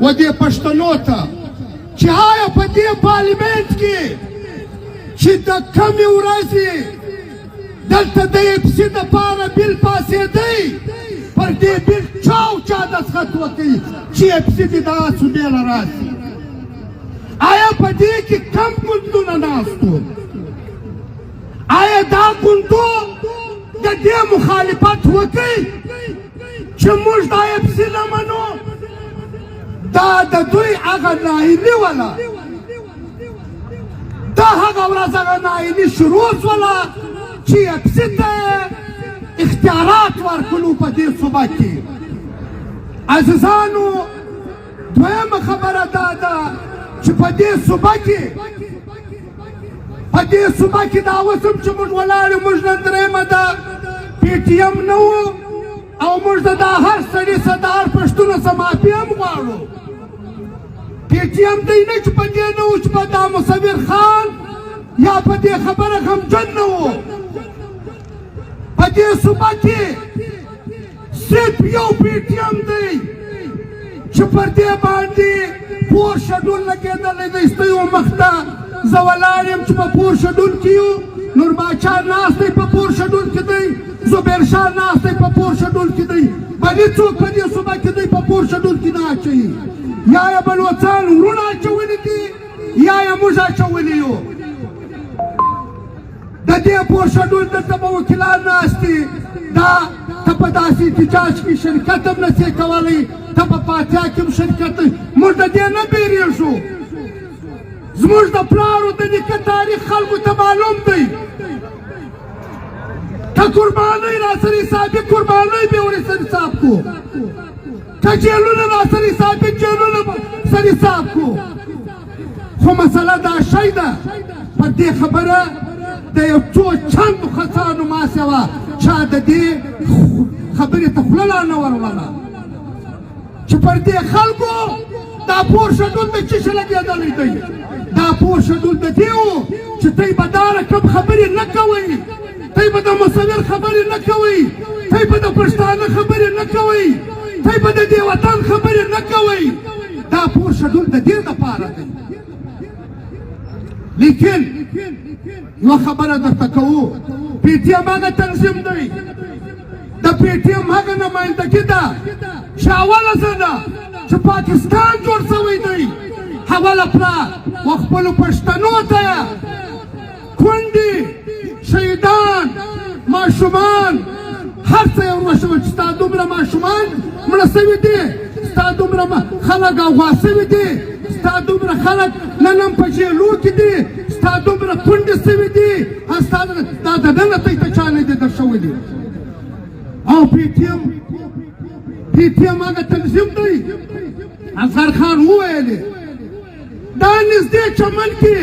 و دې پښتنو ته چې آیا په دې پارلیمنت کې چې د کمې ورځې دلته د اپسي دپاره بل پاسېدی پر دې بل چا او چا دستخط وکړي چې اپسي دې دغه سودېله راسي آیا په دې کې کم ګوندونه ناست وو آیا دا ګوندو د دې مخالفت وکړي چې موږ دا اپسي نه منو دا د دوی هغه ناهیلي وله دا هغه ورځ هغه ناهیلي شروع شوله چې اپسي ته اختیارات ورکړو په دې صوبه کې عزیزانو دویمه خبره دا ده چې په دې صوبه کې دا اوس هم چې موږ ولاړ یو موږ نن درېیمه ده پی ټي ایم نه وو او موږ د دا هر سړي څه د هر پښتونه څه معافي هم غواړو پی ټي ایم دی نه چې په دې نه وو چې په دا مصور خان یا په دې خبره غمجن نه وو په دې صوبه کې صرف یو پی ټي ایم دی چې پر دې باندې پور شډول لګېدلی دی ستیو مخ ته زه ولاړ یم چې په پور شډول کې یو نور باچا ناست دی په پور شډول کې دی زبیر شاه ناست دی په پور شډول کې دی بلې څوک په دې صوبه کې دی په پور شډول کې نه اچوي یا یې بلوڅان وروڼه اچولي دي یا یې موږ اچولي یو د دې پور شډول دلته به وکیلان ناست دي دا ته په داسې احتجاج کې شرکت هم نسې کولی ته په فاتحه کې هم شرکت موږ د دې نه بیریږو زموږ د پلارو د نیکه تاریخ خلکو ته معلوم دی که قربانۍ راسره حسابي قربانۍ به ورسره حساب کو که جیلونه راسره حسابي جیلونه به سره حساب کو خو مسله دا شی ده په دې خبره د یو څو چندو کسانو ما سوا چا د دې خبرې ته خوله لا نه وروړله چې پر دې خلکو دا پور شډول د څه شي لګېدلی دی دا پور شډول د دې و چې تی به دا رقم خبرې نه کوئ تی به د مصور خبرې نه کوئ تی به د پښتانه خبرې نه کوئ تی به د دې وطن خبرې نه کوئ دا پور شډول د دې دپاره دی لیکن یوه خبره درته کوو پی ټي ایم هغه تنظیم دی د پی ټي ایم هغه نمایندګي ده چې اوله ځله چې پاکستان جوړ شوی دی حواله کړه و خپلو پښتنو ته یې کونډې شهیدان ماشومان هر څه یې وروښول چې ستا دومره ماشومان مړه سوي دي ستا دومره خلک اغوا سوي دي ستا دومره خلک نن هم په جیلو کې دي ستا دومره کونډې سوي دي ستا دا دننه تی ته چا نه دي درشوي دي او پی ټي ایم هغه تنظیم دی اصغر خان وویلې دا نږدې چمن کې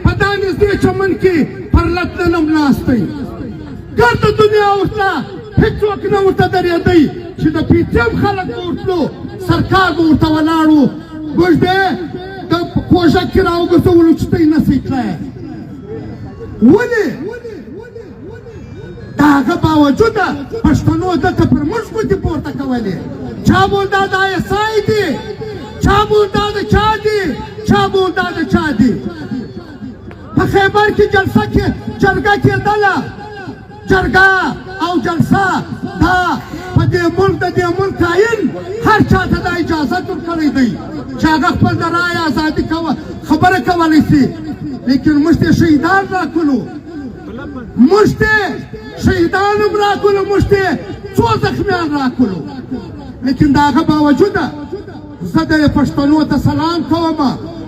په دا نږدې چمن کې پر لطنن هم ناست دی ګرده دنیا ورته هېڅوک نه ورته درېدی چې د پی ټي ایم خلک به ورتلو سرکار به ورته ولاړ و موږ به یې د کوژک کې راوګرځولو چې ته یې نسئ تللی ولې د هغه باوجوده پښتنو دلته پر موږ ګوتې پورته کولې چا بول دا د اس آی دي چا بول دا د چا دي چا بول دا د چا دي په خیبر کې جرګه کېدله جرګه او جلسه دا په دې ملک د دې ملک آئین هر چا ته دا اجازت ورکړی دی چې هغه خپل د رایې ازادي خبره کولی شي لیکن موږ ته شهیدان راکړو موږ ته شهیدان هم راکړو موږ ته څو زخمیان راکړو لیکن د هغه باوجوده زه د پښتنو ته سلام کوم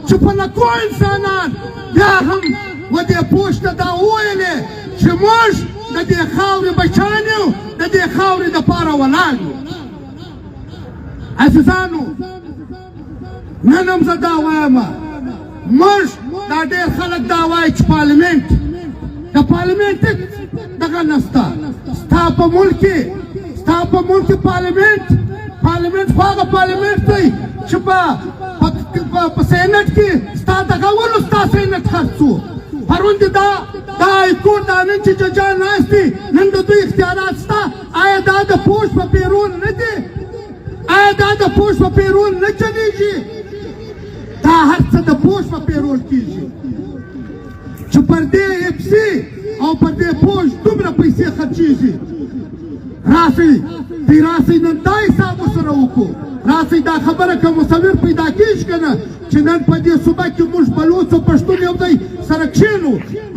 چې په لکو انسانان بیا هم و دې پوښ ته دا وویلې چې موږ د دې خاورې بچیان یو د دې خاورې دپاره ولاړ یو عزیزانو نن هم زه دا وایم موږ دا ډېر خلک دا وایي چې پارلمنټ د پارلمنټ دغه نسته ستا په ملک کې پارلمنټ خو هغه پارلمنټ دی چې په سینټ کې ستا دغه ولو ستا سینټ خرڅ و پرون دې دا هایکورټ دا نن چې ججان ناست دي نن د دوی اختیارات شته آیا دا د پوش په پیرون نه دي آیا دا د پوش په پیرون نه چلیږي پوش په پیرول کیږي چې پر دې اف سي او پر دې پوش دومره پیسې خرچیږي. راسئ دی راسئ نن دا حساب ورسره وکړو. راسئ دا خبره که مصور پیدا کیږي که نه چې نن په دې صوبه کې موږ بلوڅ او پښتون یو ځای سره کښېنو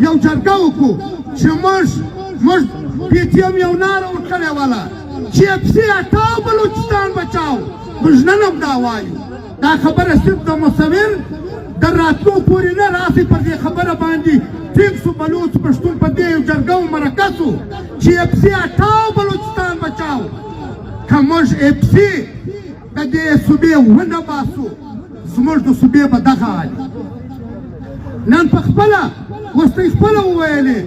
یو جرګه وکړو چې موږ پی ټي ایم یو ناره ورکړې وله چې اف سي هټاو بلوچستان بچاو. موږ نن هم دا وایو. دا خبره صرف د مصور د راتلو پورې نه. راسئ پر دې خبره باندې ټینګ سو بلوچ پښتون په دې یو جرګه او مرکه سو چې اف سي هټاو بلوچستان بچاو. که موږ اف سي د دې صوبې ونه باسو زموږ د صوبې به دغه حال. نن په خپله اوس ته یې خپله وویلې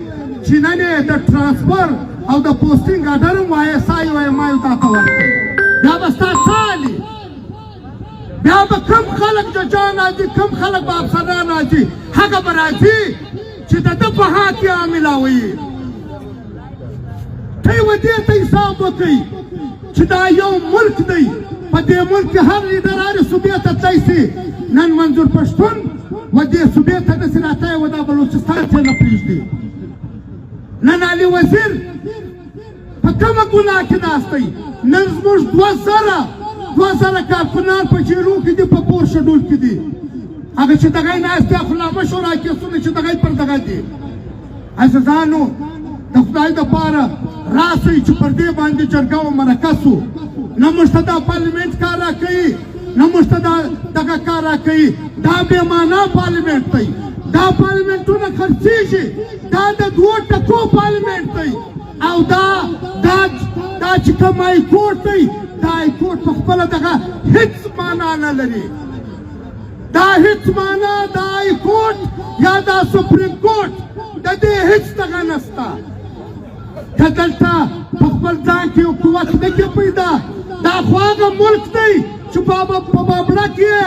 چې نن یې د ټرانسفر او د پوسټینګ اډر هم وایه سایې وایه ما یو تا ته ورکړئ. بیا به ستا څه حالي؟ بیا به کم خلک ججان راځي کم خلک به افسران راځي هغه به راځي چې د ده په حق کې عاملاوي. ته یې و دې ته حساب وکئ چې دا یو ملک دی. په دې ملک کې هر لیډر هرې صوبې ته تللی سي. نن منظور پښتون و دې صوبې ته نسي راتلی و دا بلوچستان ته نه پرېږدي. نن علي وزیر په کومه ګناه کې ناست دی. نن زموږ 2000 کارکنان په جیلو کې دي په پور شډول کې دي. هغه چې دغه یې ناست دي خو لا مشوره کیسونه چې دغه یې پر دغه دي. عزیزانو د خدای دپاره راسئ چې پر دې باندې جرګه او مرکه سو. نه موږ ته دا پارلمنټ کار راکوي نه موږ ته دغه کار راکوي. دا بې معنا پارلمنټ دی. دا پارلمنټونه خرڅېږي. دا د 2 ټکو پارلمنټ دی. او دا چې کوم های کورټ دی دا های کورټ په خپله دغه هېڅ معنا نه لري. دا هېڅ معنا دا های کورټ یا دا سپریم کورټ د دې هېڅ دغه نشته. که دلته په خپل ځان کې یو قوت نه کې پیدا. دا خو هغه ملک دی چې په بابړه کې یې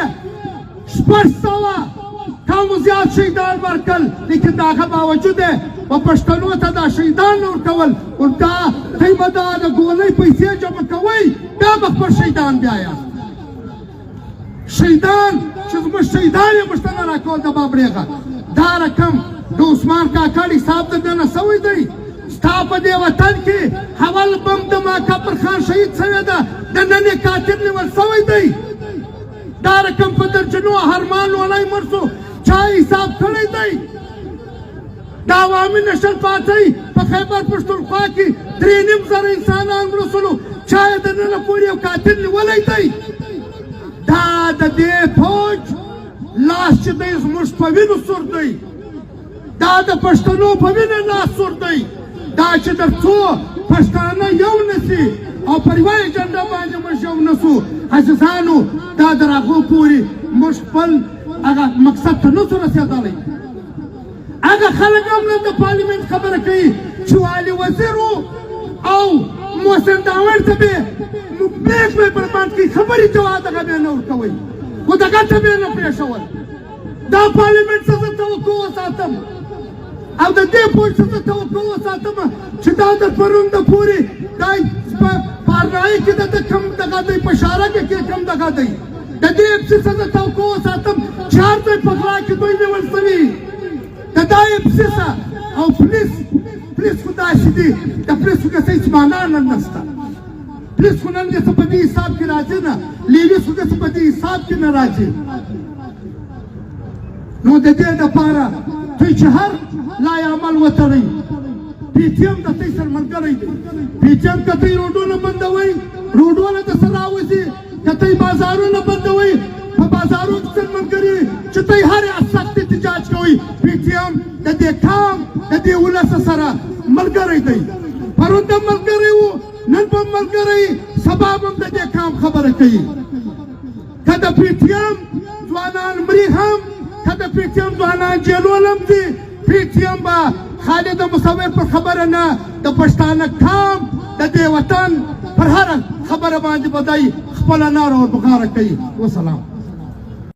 600 کم زیات شهیدان ورکړل. لیکن د هغه باوجود یې په پښتنو ته دا شهیدان ورکول. دا دوی به دا د ګولۍ پیسې جمع کوئ بیا به خپل شهیدان بیایاست. شهیدان چې زموږ شهیدان یې موږ ته نه راکول د بابړې غږ. دا رقم د عثمان کاکړ حساب د دننه سوی دی. ستا په دې وطن کې حول بم د ماکفر خان شهید سوی ده. د نن یې کاتب نیول سوی دی. دا رقم په درجنو هرمان ولی مرسو چا حساب کړی دی. د عوامي نشل پارټۍ په خیبر پښتونخوا کې 3.5 انسانان مړه شولو چا یې د ننه پورې یو قاتل نیولی دی. دا د دې فوج لاس چې دی زموږ په وینو سور دی. دا د پښتنو په وینه لاس سور دی. دا چې تر څو پښتانه یو نسي او پر یوه ایجنډا باندې موږ یو نسو عزیزانو دا تر هغو پورې موږ خپل هغه مقصد ته نسو رسېدلی. هغه خلک هم نن د پارلمنټ خبره کوي چې علي وزیر او محسن داوړ ته به بیک به برباد کوي. خبرې جواب دغه به نه ورکوئ خو دغه ته به نه پرېښول. دا پارلمنټ څه زه توقع وساتم او د دې پوه څه زه توقع وساتم چې دا د پرون د پورې دا پارنایي کې د کم دغه دی په شاره کې کم دغه دی. د دې څه زه توقع وساتم چې هر ځای په غلا کې دوی نیول سوي. د دا څه او پولیس خو داسې دي. د پولیس خو داسې هېڅ معنا نن نشته. پولیس خو نن داسې په دې حساب کې راځي نه. لیلیس خو داسې په دې حساب کې نه راځي. نو د دې دپاره دوی چې هر لای عمل وتړئ. پی ټي ایم د دوی سره ملګری دی. پی ټي ایم که دوی روډونه بندوئ روډونه درسره راوځي. که دوی بازارونه بندوئ په بازارونو کې سره ملګري چې دوی هر سخت احتجاج کوئ. پی ټي ایم د دې قام د دې ولس سره ملګری دی. پرون هم ملګری و نن به هم ملګری سبا به هم د دې قام خبره کوي. که د پی ټي ایم ځوانان مري هم که د پی ټي ایم ځوانان جیلول هم دي. پی ټي ایم به خالد مصور پر خبره نه د پښتانه قام د دې وطن پر هره خبره باندې به دی خپله ناره وربغاره کوي. وسلام.